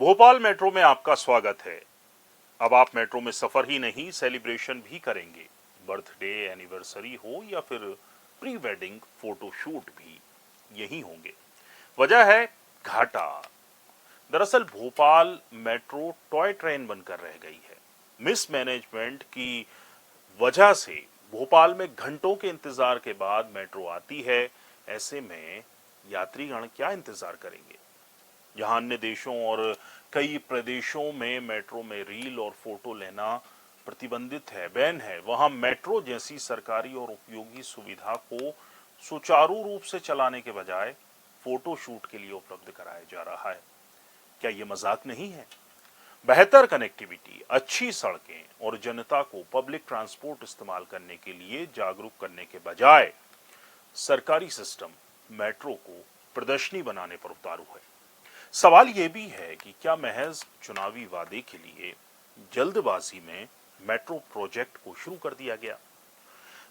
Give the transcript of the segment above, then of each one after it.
Bhopal metro में आपका स्वागत है। अब आप मेट्रो में सफर ही नहीं, सेलिब्रेशन भी करेंगे। बर्थडे, एनिवर्सरी हो या फिर प्री वेडिंग फोटो शूट भी यही होंगे। वजह है घाटा। दरअसल भोपाल मेट्रो टॉय ट्रेन बनकर रह गई है। मिसमैनेजमेंट की वजह से भोपाल में घंटों के इंतजार के बाद मेट्रो आती है। ऐसे में यात्रीगण क्या इंतजार करेंगे? जहां अन्य देशों और कई प्रदेशों में मेट्रो में रील और फोटो लेना प्रतिबंधित है, बैन है, वहां मेट्रो जैसी सरकारी और उपयोगी सुविधा को सुचारू रूप से चलाने के बजाय फोटो शूट के लिए उपलब्ध कराया जा रहा है। क्या ये मजाक नहीं है? बेहतर कनेक्टिविटी, अच्छी सड़कें और जनता को पब्लिक ट्रांसपोर्ट इस्तेमाल करने के लिए जागरूक करने के बजाय सरकारी सिस्टम मेट्रो को प्रदर्शनी बनाने पर उतारू है। सवाल यह भी है कि क्या महज चुनावी वादे के लिए जल्दबाजी में मेट्रो प्रोजेक्ट को शुरू कर दिया गया?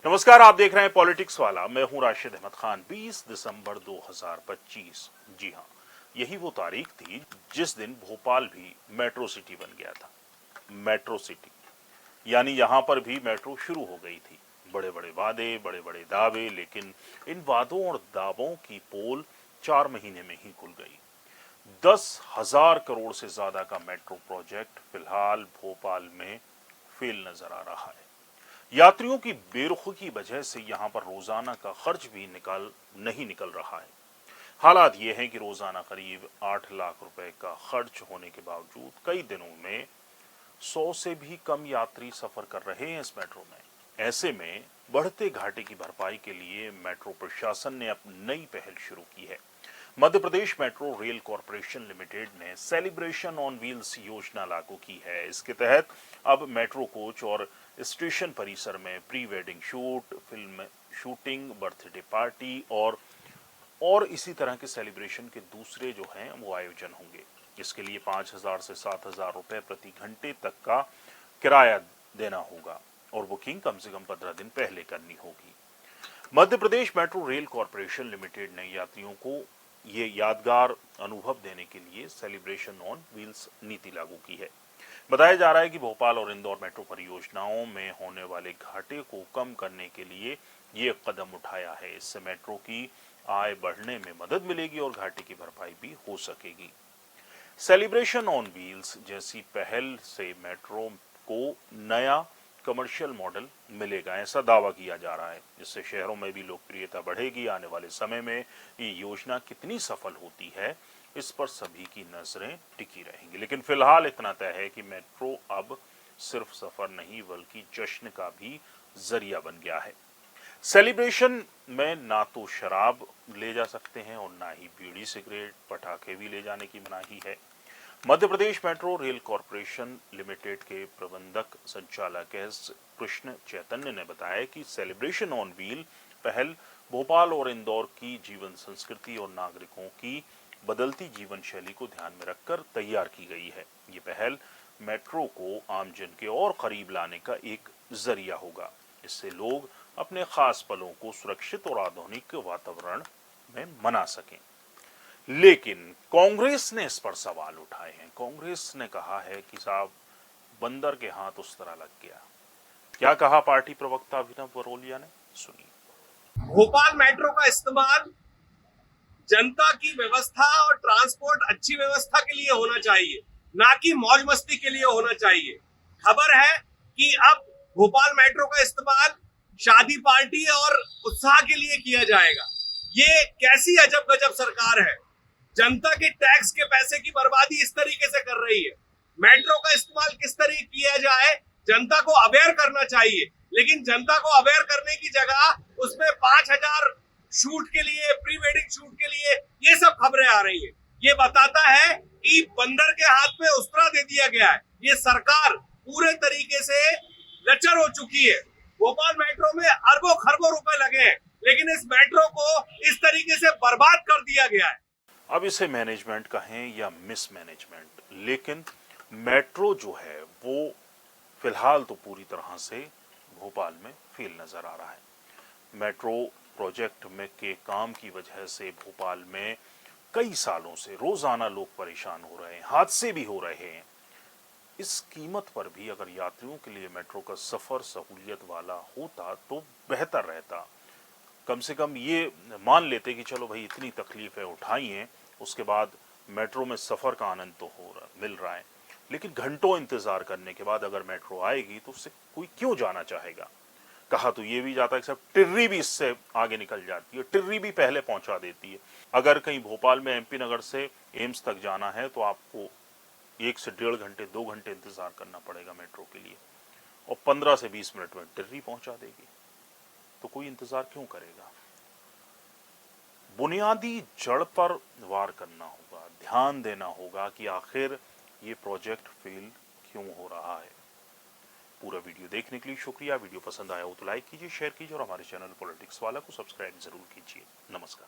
नमस्कार, आप देख रहे हैं पॉलिटिक्स वाला। मैं हूं राशिद अहमद खान। 20 दिसंबर 2025। जी हां, यही वो तारीख थी जिस दिन भोपाल भी मेट्रो सिटी बन गया था। मेट्रो सिटी यानी यहां पर भी मेट्रो शुरू हो गई थी। बड़े बड़े वादे, बड़े बड़े दावे, लेकिन इन वादों और दावों की पोल 4 महीने में ही खुल गई। 10,000 करोड़ से ज्यादा का मेट्रो प्रोजेक्ट फिलहाल भोपाल में फेल नजर आ रहा है। यात्रियों की बेरुखी की वजह से यहां पर रोजाना का खर्च भी नहीं निकल रहा है। हालात ये हैं कि रोजाना करीब 8 लाख रुपए का खर्च होने के बावजूद कई दिनों में 100 से भी कम यात्री सफर कर रहे हैं इस मेट्रो में। ऐसे में बढ़ते घाटे की भरपाई के लिए मेट्रो प्रशासन ने अब नई पहल शुरू की है। Madhya Pradesh metro rail corporation limited ने सेलिब्रेशन ऑन व्हील्स योजना लागू की है। इसके तहत अब मेट्रो कोच और स्टेशन परिसर में pre wedding shoot, film shooting, birthday party और इसी तरह के सेलिब्रेशन के दूसरे जो हैं वो आयोजन होंगे। इसके लिए 5,000 से 7,000 रुपए प्रति घंटे तक का किराया देना होगा और बुकिंग कम से कम 15 दिन पहले करनी होगी। Madhya Pradesh metro rail corporation limited ने यात्रियों को ये यादगार अनुभव देने के लिए सेलिब्रेशन ऑन व्हील्स नीति लागू की है। बताया जा रहा है कि भोपाल और इंदौर मेट्रो परियोजनाओं में होने वाले घाटे को कम करने के लिए ये कदम उठाया है। इससे मेट्रो की आय बढ़ने में मदद मिलेगी और घाटे की भरपाई भी हो सकेगी। सेलिब्रेशन ऑन व्हील्स जैसी पहल से मेट्रो को नया कमर्शियल मॉडल मिलेगा, ऐसा दावा किया जा रहा है। इससे शहरों में भी लोकप्रियता बढ़ेगी। आने वाले समय में ये योजना कितनी सफल होती है, इस पर सभी की नजरें टिकी रहेंगी। लेकिन फिलहाल इतना तय है कि मेट्रो अब सिर्फ सफर नहीं बल्कि जश्न का भी जरिया बन गया है। सेलिब्रेशन में ना तो शराब ले जा सकते हैं और ना ही बीड़ी, सिगरेट, पटाखे भी ले जाने की मनाही है। Madhya Pradesh metro rail corporation limited के प्रबंधक संचालक एस कृष्ण चैतन्य ने बताया कि सेलिब्रेशन ऑन व्हील पहल भोपाल और इंदौर की जीवन संस्कृति और नागरिकों की बदलती जीवन शैली को ध्यान में रखकर तैयार की गई है। ये पहल मेट्रो को आमजन के और करीब लाने का एक जरिया होगा। इससे लोग अपने खास पलों को सुरक्षित और आधुनिक वातावरण में मना सकें। लेकिन कांग्रेस ने इस पर सवाल उठाए हैं। कांग्रेस ने कहा है कि साहब, बंदर के हाथ उस तरह लग गया। क्या कहा पार्टी प्रवक्ता अभिनव बरोलिया ने, सुनिए। भोपाल मेट्रो का इस्तेमाल जनता की व्यवस्था और ट्रांसपोर्ट अच्छी व्यवस्था के लिए होना चाहिए, ना कि मौज मस्ती के लिए होना चाहिए। खबर है कि अब भोपाल मेट्रो का इस्तेमाल शादी पार्टी और उत्साह के लिए किया जाएगा। ये कैसी अजब गजब सरकार है। जनता के टैक्स के पैसे की बर्बादी इस तरीके से कर रही है। मेट्रो का इस्तेमाल किस तरीके किया जाए, जनता को अवेयर करना चाहिए, लेकिन जनता को अवेयर करने की जगह उसमें 5,000 शूट के लिए, प्री वेडिंग शूट के लिए ये सब खबरें आ रही है। ये बताता है कि बंदर के हाथ में उस्तरा दे दिया गया है। ये सरकार पूरे तरीके से लचर हो चुकी है। भोपाल मेट्रो में अरबों खरबों रुपए लगे हैं, लेकिन इस मेट्रो को इस तरीके से बर्बाद कर दिया गया है। अब इसे मैनेजमेंट कहें या मिसमैनेजमेंट, लेकिन मेट्रो जो है वो फिलहाल तो पूरी तरह से भोपाल में फेल नजर आ रहा है। मेट्रो प्रोजेक्ट में के काम की वजह से भोपाल में कई सालों से रोजाना लोग परेशान हो रहे हैं, हादसे भी हो रहे हैं। इस कीमत पर भी अगर यात्रियों के लिए मेट्रो का सफर सहूलियत वाला होता तो बेहतर रहता। कम से कम ये मान लेते कि चलो भाई इतनी तकलीफें उठाई हैं, उसके बाद मेट्रो में सफर का आनंद तो मिल रहा है। लेकिन घंटों इंतजार करने के बाद अगर मेट्रो आएगी तो उससे कोई क्यों जाना चाहेगा। कहा तो ये भी जाता है कि सब टिर्री भी इससे आगे निकल जाती है, टिर्री भी पहले पहुंचा देती है। अगर कहीं भोपाल में एमपी नगर से एम्स तक जाना है तो आपको 1 से 1.5 घंटे 2 घंटे इंतजार करना पड़ेगा मेट्रो के लिए, और 15 से 20 मिनट में टिर्री पहुंचा देगी। तो कोई इंतजार क्यों करेगा। बुनियादी जड़ पर वार करना होगा, ध्यान देना होगा कि आखिर ये प्रोजेक्ट फेल क्यों हो रहा है। पूरा वीडियो देखने के लिए शुक्रिया। वीडियो पसंद आया हो तो लाइक कीजिए, शेयर कीजिए और हमारे चैनल पॉलिटिक्स वाला को सब्सक्राइब जरूर कीजिए। नमस्कार।